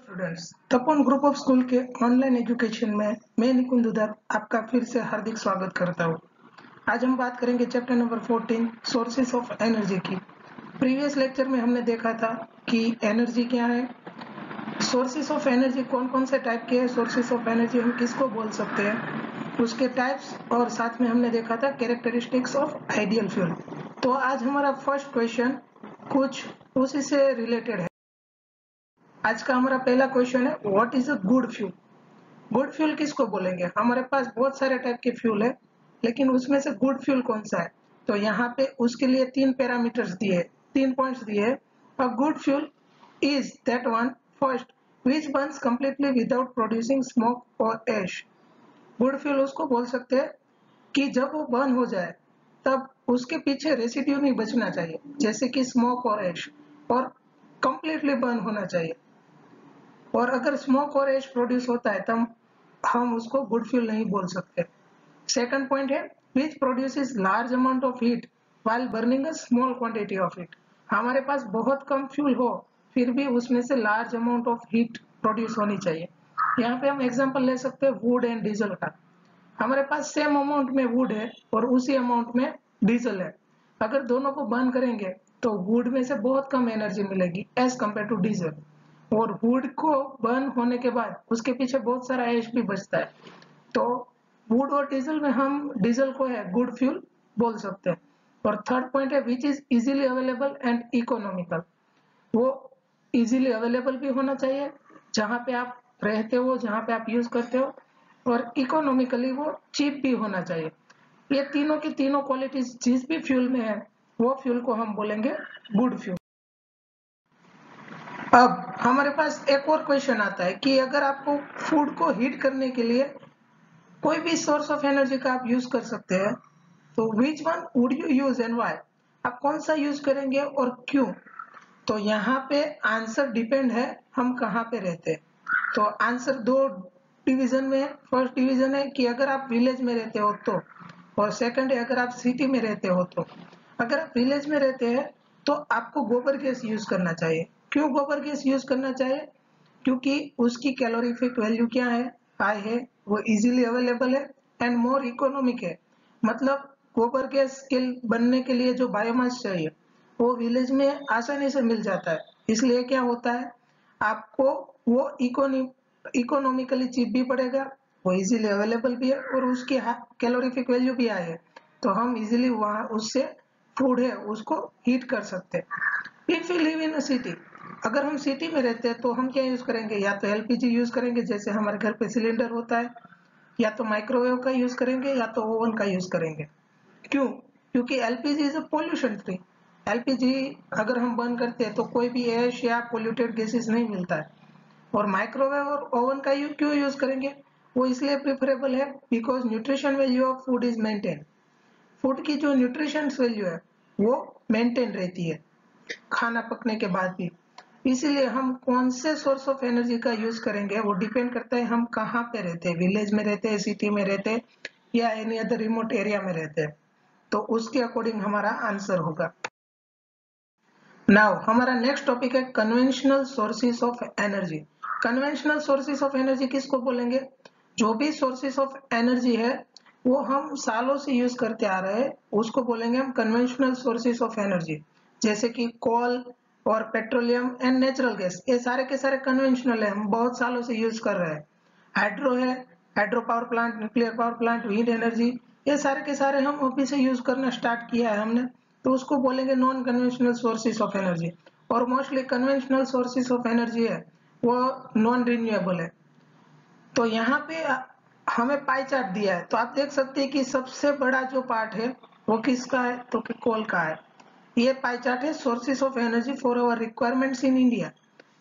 Students, Tapon group of school के online education में मैं निकुंज दुधार आपका फिर से हार्दिक स्वागत करता हूँ। आज हम बात करेंगे chapter number 14 sources of energy की। प्रीवियस लेक्चर में हमने देखा था कि एनर्जी क्या है, सोर्सेस ऑफ एनर्जी कौन कौन से टाइप के हैं, सोर्सेस ऑफ एनर्जी हम किसको बोल सकते हैं, उसके टाइप्स, और साथ में हमने देखा था कैरेक्टरिस्टिक्स ऑफ आइडियल फ्यूल। तो आज हमारा फर्स्ट क्वेश्चन कुछ उसी से रिलेटेड है। आज का हमारा पहला क्वेश्चन है, what is a good fuel. Good fuel किसको बोलेंगे। हमारे पास बहुत सारे टाइप के फ्यूल है, लेकिन उसमें से गुड फ्यूल कौन सा है। तो यहाँ पे उसके लिए तीन पैरामीटर्स दिए, तीन पॉइंट्स दिए। A good fuel is that one first which Burns completely without producing smoke और एश। गुड फ्यूल उसको बोल सकते हैं कि जब वो बर्न हो जाए तब उसके पीछे रेसिड्यू नहीं बचना चाहिए, जैसे कि स्मोक और एश, और कंप्लीटली बर्न होना चाहिए। और अगर स्मोक और एश प्रोड्यूस होता है तब हम उसको गुड फ्यूल नहीं बोल सकते। सेकंड पॉइंट है, which produces large amount of heat while burning a small quantity of heat. हमारे पास बहुत कम फ्यूल हो फिर भी उसमें से large amount of heat produce होनी चाहिए। यहाँ पे हम एग्जांपल ले सकते हैं वुड एंड डीजल का। हमारे पास सेम अमाउंट में वुड है और उसी अमाउंट में डीजल है। अगर दोनों को बर्न करेंगे तो वुड में से बहुत कम एनर्जी मिलेगी एज कम्पेयर टू डीजल, और वुड को बर्न होने के बाद उसके पीछे बहुत सारा एश भी बचता है। तो वुड और डीजल में हम डीजल को है गुड फ्यूल बोल सकते हैं। और थर्ड पॉइंट है, which is easily available and economical. वो इजीली अवेलेबल भी होना चाहिए जहां पे आप रहते हो, जहां पे आप यूज करते हो, और इकोनॉमिकली वो चीप भी होना चाहिए। ये तीनों की तीनों क्वालिटीज जिस भी फ्यूल में है वो फ्यूल को हम बोलेंगे गुड फ्यूल। अब हमारे पास एक और क्वेश्चन आता है कि अगर आपको फूड को हीट करने के लिए कोई भी सोर्स ऑफ एनर्जी का आप यूज कर सकते हैं, तो which one would you use and why. आप कौन सा यूज करेंगे और क्यों। तो यहाँ पे आंसर डिपेंड है हम कहाँ पे रहते हैं। तो आंसर दो डिवीजन में है। फर्स्ट डिवीजन है कि अगर आप विलेज में रहते हो तो, और सेकंड है अगर आप सिटी में रहते हो तो। अगर आप विलेज में रहते हैं तो आपको गोबर गैस यूज करना चाहिए। क्यों गोबर गैस यूज करना चाहिए, क्योंकि उसकी कैलोरीफिक वैल्यू क्या है, हाई है, वो इजीली अवेलेबल है एंड मोर इकोनॉमिक है। मतलब गोबर गैस के बनने के लिए जो बायोमास चाहिए वो विलेज में आसानी से मिल जाता है। इसलिए क्या होता है, आपको वो इकोनॉमिकली चीप भी पड़ेगा, वो इजीली अवेलेबल भी है, और उसकी कैलोरीफिक वैल्यू भी हाई है। तो हम इजीली वहां उससे फूड है उसको हीट कर सकते हैं। If you live in a city, अगर हम सिटी में रहते हैं तो हम क्या यूज करेंगे, या तो एलपीजी यूज करेंगे जैसे हमारे घर पे सिलेंडर होता है, या तो माइक्रोवेव का यूज करेंगे, या तो ओवन का यूज करेंगे। क्यों, क्योंकि LPG is a pollution free. LPG अगर हम बर्न करते हैं तो कोई भी एश या पोल्यूटेड गैसेस नहीं मिलता है। और माइक्रोवेव और ओवन का क्यों यूज करेंगे, वो इसलिए प्रिफरेबल है because nutrition value of food is maintain. Food की जो न्यूट्रिशन वैल्यू है वो मेंटेन रहती है खाना पकने के बाद भी। इसीलिए हम कौन से सोर्स ऑफ एनर्जी का यूज करेंगे वो डिपेंड करता है हम कहाँ पे रहते हैं, विलेज में रहते हैं, सिटी में रहते हैं, या एनी अदर रिमोट एरिया में रहते हैं। तो उसके अकॉर्डिंग हमारा आंसर होगा। नाउ हमारा नेक्स्ट टॉपिक है conventional sources of energy. Conventional sources of energy किसको बोलेंगे, जो भी सोर्सेस ऑफ एनर्जी है वो हम सालों से यूज करते आ रहे हैं उसको बोलेंगे हम कन्वेंशनल सोर्सेस ऑफ एनर्जी। जैसे कि कोल और पेट्रोलियम एंड नेचुरल गैस, ये सारे के सारे कन्वेंशनल है, हम बहुत सालों से यूज कर रहे हैं। हाइड्रो है, hydro power plant, nuclear power plant, wind energy, ये सारे के सारे हम अभी से यूज करना स्टार्ट किया है हमने, तो उसको बोलेंगे non conventional sources of energy. और mostly conventional sources of energy है वो नॉन रिन्यूएबल है। तो यहाँ पे हमें पाई चार्ट दिया है, तो आप देख सकते हैं कि सबसे बड़ा जो पार्ट है वो किसका है, तो कोल का है। ये पाई चार्ट है sources of energy for our requirements in India.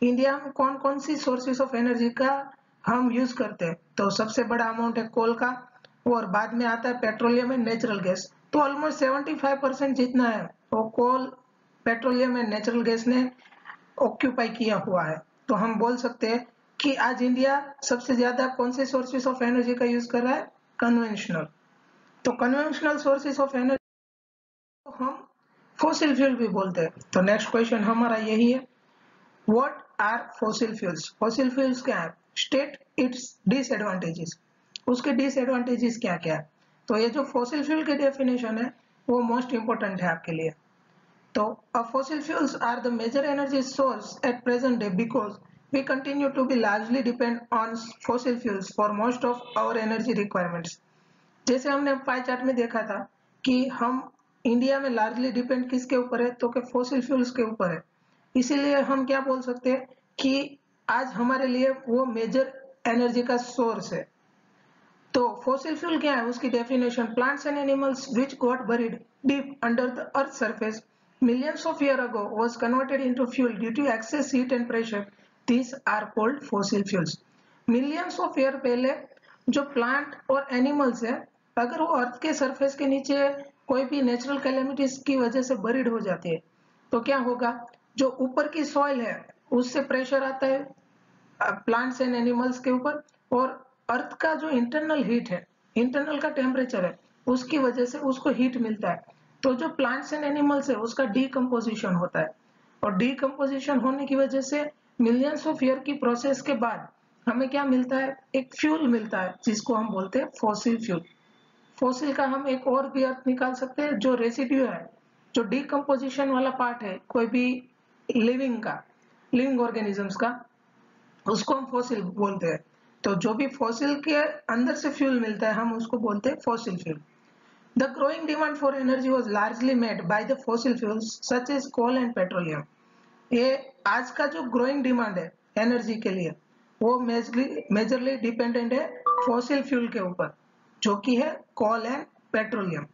India में कौन कौन सी सोर्सेस ऑफ एनर्जी का हम यूज करते हैं, तो सबसे बड़ा अमाउंट है कोल का, और बाद में आता है पेट्रोलियम एंड नेचुरल गैस। तो ऑलमोस्ट 75% जितना है वो कोल, पेट्रोलियम एंड नेचुरल गैस ने ऑक्यूपाई किया हुआ है। तो हम बोल सकते हैं कि आज इंडिया सबसे ज्यादा कौन से सोर्सेस ऑफ एनर्जी का यूज कर रहा है, कन्वेंशनल। तो कन्वेंशनल सोर्सेस ऑफ एनर्जी को हम फॉसिल फ्यूल भी बोलते हैं। तो नेक्स्ट क्वेश्चन हमारा यही है, what are fossil fuels? Fossil fuels क्या है? स्टेट इट्स डिसएडवांटेजेस, उसके डिसएडवांटेजेस क्या क्या है। तो ये जो फॉसिल फ्यूल की डेफिनेशन है वो मोस्ट इंपॉर्टेंट है आपके लिए। तो fossil fuels are the major energy source at present day because we continue to be largely depend on fossil fuels for most of our energy requirements। जैसे हमने pie chart में देखा था कि हम इंडिया में लार्जली डिपेंड किसके ऊपर है, तो कि फॉसिल फ्यूल्स के ऊपर है। इसीलिए हम क्या बोल सकते हैं कि आज हमारे लिए वो मेजर एनर्जी का सोर्स है। तो फॉसिल फ्यूल क्या है, उसकी definition, plants and animals which got buried deep under the earth surface millions of years ago was converted into fuel due to excess heat and pressure. These are called fossil fuels। millions of year पहले जो plant और animals है, अगर वो अर्थ के surface के नीचे कोई भी नेचुरल कैलेमिटीज की वजह से बरीड हो जाती है तो क्या होगा, जो ऊपर की सॉइल है उससे प्रेशर आता है प्लांट्स एंड एनिमल्स के ऊपर, और अर्थ का जो इंटरनल हीट है, इंटरनल का टेम्परेचर है, उसकी वजह से उसको हीट मिलता है। तो जो प्लांट्स एंड एनिमल्स है उसका डीकम्पोजिशन होता है, और डीकम्पोजिशन होने की वजह से मिलियंस ऑफ ईयर की प्रोसेस के बाद हमें क्या मिलता है, एक फ्यूल मिलता है जिसको हम बोलते हैं फॉसिल फ्यूल। फॉसिल का हम एक और भी अर्थ निकाल सकते हैं, जो रेसिड्यू है, जो डीकम्पोजिशन वाला पार्ट है कोई भी लिविंग ऑर्गेनिजम्स का, उसको हम फॉसिल बोलते हैं। तो जो भी फॉसिल के अंदर से फ्यूल मिलता है हम उसको बोलते हैं fossil fuel. The growing demand for energy was largely made by the fossil fuels such as coal and petroleum. ये आज का जो ग्रोइंग डिमांड है एनर्जी के लिए वो मेजरली डिपेंडेंट है फॉसिल फ्यूल के ऊपर, जो कि है कोल एंड पेट्रोलियम।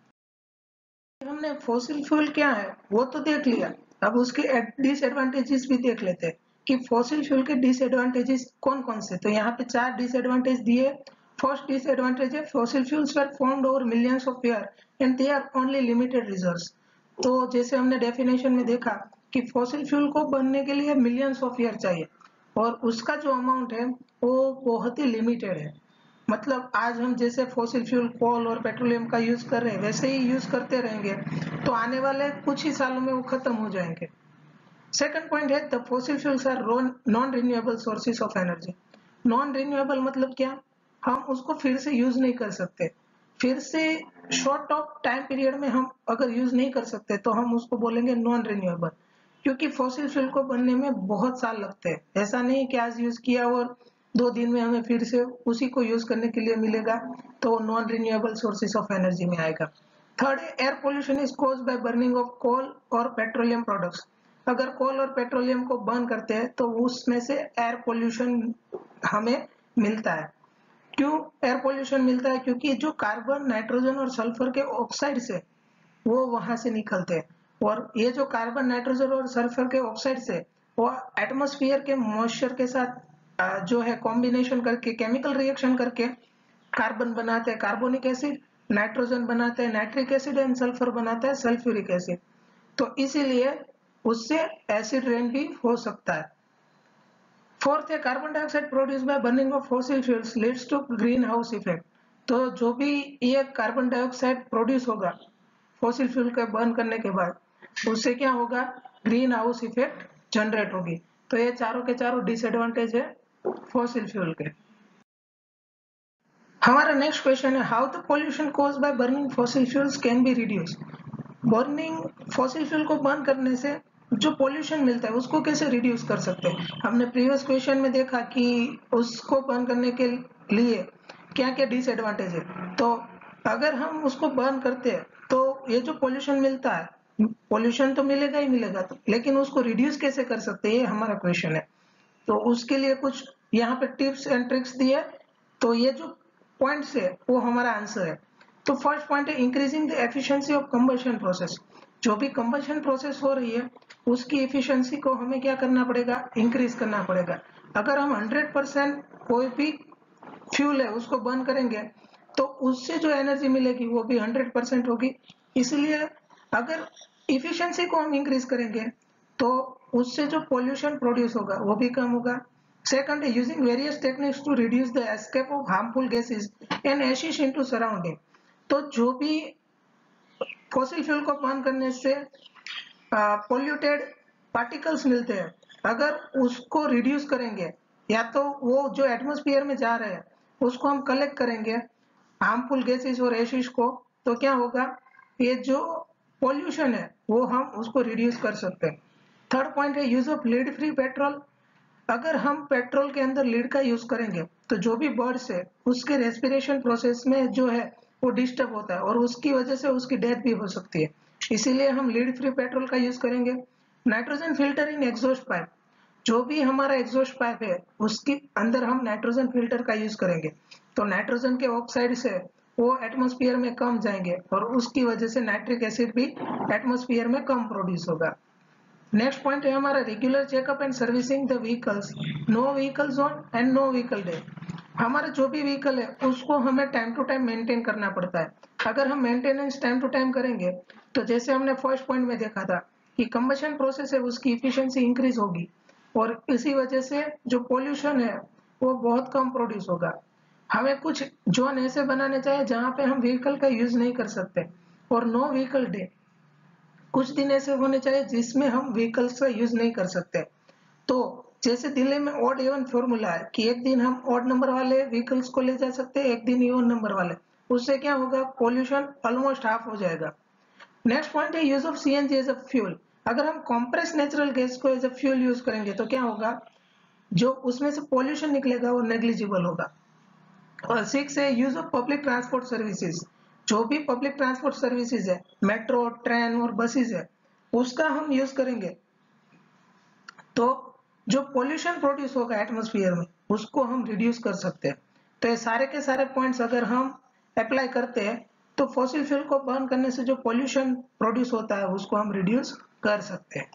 हमने फॉसिल फ्यूल क्या है वो तो देख लिया, अब उसके डिसएडवांटेजेस भी देख लेते हैं कि फॉसिल फ्यूल के डिसएडवांटेजेस कौन कौन से। तो यहाँ पे 4 डिसएडवांटेज दिए। फर्स्ट डिसएडवांटेज है fossil fuels were formed over millions of year and they are only limited reserves. तो जैसे हमने डेफिनेशन में देखा कि फॉसिल फ्यूल को बनने के लिए मिलियंस ऑफ ईयर चाहिए और उसका जो अमाउंट है वो बहुत ही लिमिटेड है। मतलब आज हम जैसे फॉसिल फ्यूल कोल और पेट्रोलियम का यूज कर रहे हैं वैसे ही यूज करते रहेंगे तो आने वाले कुछ ही सालों में वो खत्म हो जाएंगे। सेकंड पॉइंट है the fossil fuels are non renewable sources of energy. Non renewable मतलब क्या, हम उसको फिर से यूज नहीं कर सकते, फिर से शॉर्ट ऑफ टाइम पीरियड में हम अगर यूज नहीं कर सकते तो हम उसको बोलेंगे नॉन रिन्यूएबल। क्योंकि फॉसिल फ्यूल को बनने में बहुत साल लगते हैं, ऐसा नहीं कि आज यूज किया और 2 दिन में हमें फिर से उसी को यूज करने के लिए मिलेगा, तो non renewable sources of energy में आएगा। Third, air pollution is caused by burning of coal और पेट्रोलियम प्रोडक्ट्स। अगर कोल और पेट्रोलियम को बर्न करते हैं तो उसमें से एयर पोल्यूशन हमें मिलता है। क्यों एयर पोल्यूशन मिलता है, क्योंकि जो कार्बन नाइट्रोजन और सल्फर के ऑक्साइड्स है वो वहां से निकलते हैं, और ये जो कार्बन नाइट्रोजन और सल्फर के ऑक्साइड्स है वो एटमॉस्फेयर के मॉइस्चर के साथ जो है कॉम्बिनेशन करके केमिकल रिएक्शन करके कार्बन बनाते हैं कार्बोनिक एसिड, नाइट्रोजन बनाते हैं नाइट्रिक एसिड एंड सल्फर बनाता है सल्फ्यूरिक एसिड। तो इसीलिए उससे एसिड रेन भी हो सकता है। फोर्थ है carbon dioxide produce by burning of fossil fuels leads to green house effect. तो जो भी ये कार्बन डाइऑक्साइड प्रोड्यूस होगा फॉसिल फ्यूल के बर्न करने के बाद उससे क्या होगा, ग्रीन हाउस इफेक्ट जनरेट होगी। तो ये चारों के चारों डिसएडवांटेज है फॉसिल फ्यूल के। हमारा नेक्स्ट क्वेश्चन है how the pollution cause by burning fossil fuels can be reduce. Burning fossil fuel को बर्न करने से जो पोल्यूशन मिलता है उसको कैसे रिड्यूस कर सकते हैं। हमने प्रीवियस क्वेश्चन में देखा कि उसको बर्न करने के लिए क्या क्या डिसएडवांटेज है। तो अगर हम उसको बर्न करते हैं तो ये जो पोल्यूशन मिलता है, पोल्यूशन तो मिलेगा ही मिलेगा, तो लेकिन उसको रिड्यूस कैसे कर सकते हैं ये हमारा क्वेश्चन है। तो उसके लिए कुछ यहाँ पे टिप्स एंड ट्रिक्स दिए, तो ये जो पॉइंट्स है वो हमारा आंसर है। तो फर्स्ट पॉइंट है increasing the efficiency of combustion process. जो भी कंबशन प्रोसेस हो रही है उसकी एफिशिएंसी को हमें क्या करना पड़ेगा, इंक्रीज करना पड़ेगा। अगर हम 100% कोई भी फ्यूल है उसको बर्न करेंगे तो उससे जो एनर्जी मिलेगी वो भी 100% होगी। इसलिए अगर इफिशिएंसी को हम इंक्रीज करेंगे तो उससे जो पोल्यूशन प्रोड्यूस होगा वो भी कम होगा। सेकंड है using various techniques to reduce the escape of harmful gases and ashes into surrounding. तो जो भी फॉसिल फ्यूल को बर्न करने से पोल्यूटेड पार्टिकल्स मिलते हैं अगर उसको रिड्यूस करेंगे या तो वो जो एटमॉस्फेयर में जा रहे हैं उसको हम कलेक्ट करेंगे हार्मफुल गैसेस और एशिस को, तो क्या होगा, ये जो पॉल्यूशन है वो हम उसको रिड्यूस कर सकते हैं। थर्ड पॉइंट है use of lead free petrol. अगर हम पेट्रोल के अंदर लीड का यूज करेंगे तो जो भी बर्ड्स है उसके रेस्पिरेशन प्रोसेस में जो है वो डिस्टर्ब होता है और उसकी वजह से उसकी डेथ भी हो सकती है, इसीलिए हम लीड फ्री पेट्रोल का यूज करेंगे। Nitrogen filter in exhaust pipe, जो भी हमारा एग्जॉस्ट पाइप है उसके अंदर हम नाइट्रोजन फिल्टर का यूज करेंगे, तो नाइट्रोजन के ऑक्साइड से वो एटमॉस्फेयर में कम जाएंगे और उसकी वजह से नाइट्रिक एसिड भी एटमॉस्फेयर में कम प्रोड्यूस होगा। नेक्स्ट पॉइंट है हमारा regular checkup and servicing the vehicles, no vehicle zone and no vehicle day. हमारा जो भी व्हीकल है उसको हमें टाइम टू टाइम मेंटेन करना पड़ता है। अगर हम मेंटेनेंस टाइम टू टाइम करेंगे तो जैसे हमने फर्स्ट पॉइंट में देखा था कि कंबशन प्रोसेस है उसकी इफिशियंसी इंक्रीज होगी और इसी वजह से जो पोल्यूशन है वो बहुत कम प्रोड्यूस होगा। हमें कुछ जोन ऐसे बनाने चाहिए जहां पे हम व्हीकल का यूज नहीं कर सकते, और नो व्हीकल डे, कुछ दिन ऐसे होने चाहिए जिसमें हम व्हीकल्स का यूज नहीं कर सकते। तो जैसे दिल्ली में ऑड इवन फॉर्मूला है कि एक दिन हम ऑड नंबर वाले व्हीकल्स को ले जा सकते हैं, एक दिन इवन नंबर वाले, उससे क्या होगा, पोल्यूशन ऑलमोस्ट हाफ हो जाएगा। नेक्स्ट पॉइंट है use of CNG as a fuel. अगर हम कॉम्प्रेस नेचुरल गैस को एज अ फ्यूल यूज करेंगे तो क्या होगा, जो उसमें से पोल्यूशन निकलेगा वो नेग्लिजिबल होगा। और सिक्स है use of public transport services. जो भी पब्लिक ट्रांसपोर्ट सर्विसेज है, मेट्रो, ट्रेन और बसेस है, उसका हम यूज करेंगे तो जो पोल्यूशन प्रोड्यूस होगा एटमॉस्फेयर में उसको हम रिड्यूस कर सकते हैं। तो ये सारे के सारे पॉइंट्स अगर हम अप्लाई करते हैं तो फॉसिल फ्यूल को बर्न करने से जो पोल्यूशन प्रोड्यूस होता है उसको हम रिड्यूस कर सकते हैं।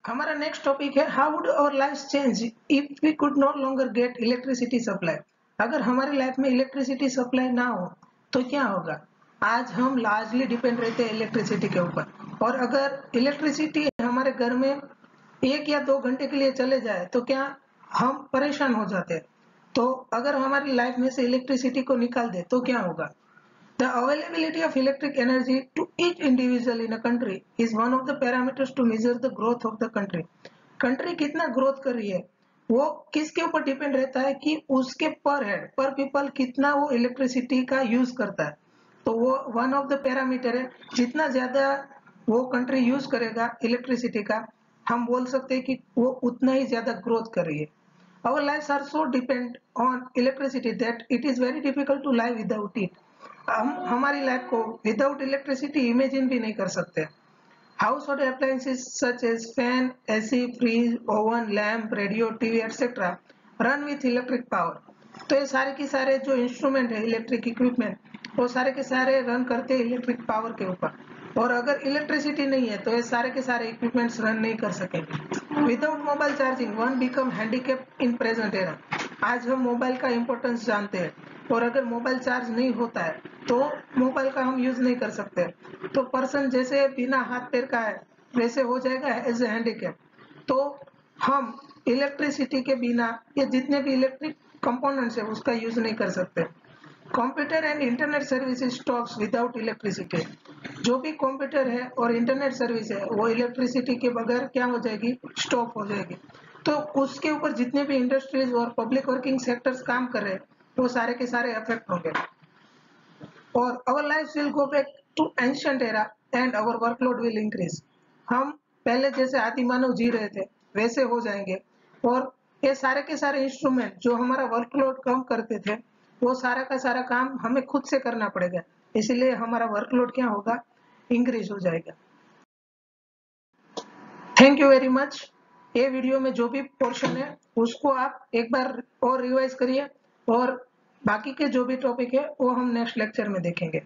हमारा नेक्स्ट टॉपिक है how would our life change if we could not longer get electricity supply. अगर हमारी लाइफ में इलेक्ट्रिसिटी सप्लाई ना हो तो क्या होगा। आज हम लार्जली डिपेंड रहते हैं इलेक्ट्रिसिटी के ऊपर, और अगर इलेक्ट्रिसिटी हमारे घर में 1 या 2 घंटे के लिए चले जाए तो क्या हम परेशान हो जाते हैं। तो अगर हमारी लाइफ में से इलेक्ट्रिसिटी को निकाल दे तो क्या होगा। The availability of electric energy to each individual in a country is one of the parameters to measure the growth of the country. Country कितना ग्रोथ कर रही है वो किसके ऊपर डिपेंड रहता है कि उसके पर हेड पर पीपल कितना वो इलेक्ट्रिसिटी का यूज करता है। तो वो वन ऑफ द पैरामीटर है, जितना ज्यादा वो कंट्री यूज करेगा इलेक्ट्रिसिटी का, हम बोल सकते हैं कि वो उतना ही ज्यादा ग्रोथ कर रही है। Our lives are so depend on electricity that it is very difficult to live without it. हम हमारी लाइफ को विदाउट इलेक्ट्रिसिटी इमेजिन भी नहीं कर सकते। Household appliances such as fan, AC, fridge, oven, lamp, radio, TV etcetera run with electric power. तो ये सारे के सारे जो इंस्ट्रूमेंट है, इलेक्ट्रिक इक्विपमेंट, वो सारे के सारे रन करते हैं इलेक्ट्रिक पावर के ऊपर, और अगर इलेक्ट्रिसिटी नहीं है तो ये सारे के सारे इक्विपमेंट्स रन नहीं कर सकेंगे। Without mobile charging one become handicap in present era. आज हम मोबाइल का इंपॉर्टेंस जानते हैं, और अगर मोबाइल चार्ज नहीं होता है तो मोबाइल का हम यूज नहीं कर सकते। तो पर्सन जैसे बिना हाथ पैर का है वैसे हो जाएगा एज ए हैंडीकैप। तो हम इलेक्ट्रिसिटी के बिना ये जितने भी इलेक्ट्रिक कंपोनेंट्स है उसका यूज नहीं कर सकते। Computer and internet service stops without electricity. जो भी कंप्यूटर है और इंटरनेट सर्विस है वो इलेक्ट्रिसिटी के बगैर क्या हो जाएगी, स्टॉप हो जाएगी। तो उसके ऊपर जितने भी इंडस्ट्रीज और पब्लिक वर्किंग सेक्टर्स काम कर रहे हैं वो सारे के सारे अफेक्ट होंगे, और our lives will go back to ancient era and our workload will increase। हम पहले जैसे आदि मानव जी रहे थे वैसे हो जाएंगे, और ये सारे के सारे इंस्ट्रूमेंट जो हमारा वर्कलोड कम करते थे वो सारा का सारा काम हमें खुद से करना पड़ेगा, इसलिए हमारा वर्कलोड क्या होगा, इंक्रीज हो जाएगा। Thank you very much. ये वीडियो में जो भी पोर्शन है उसको आप एक बार और रिवाइज करिए, और बाकी के जो भी टॉपिक है वो हम नेक्स्ट लेक्चर में देखेंगे।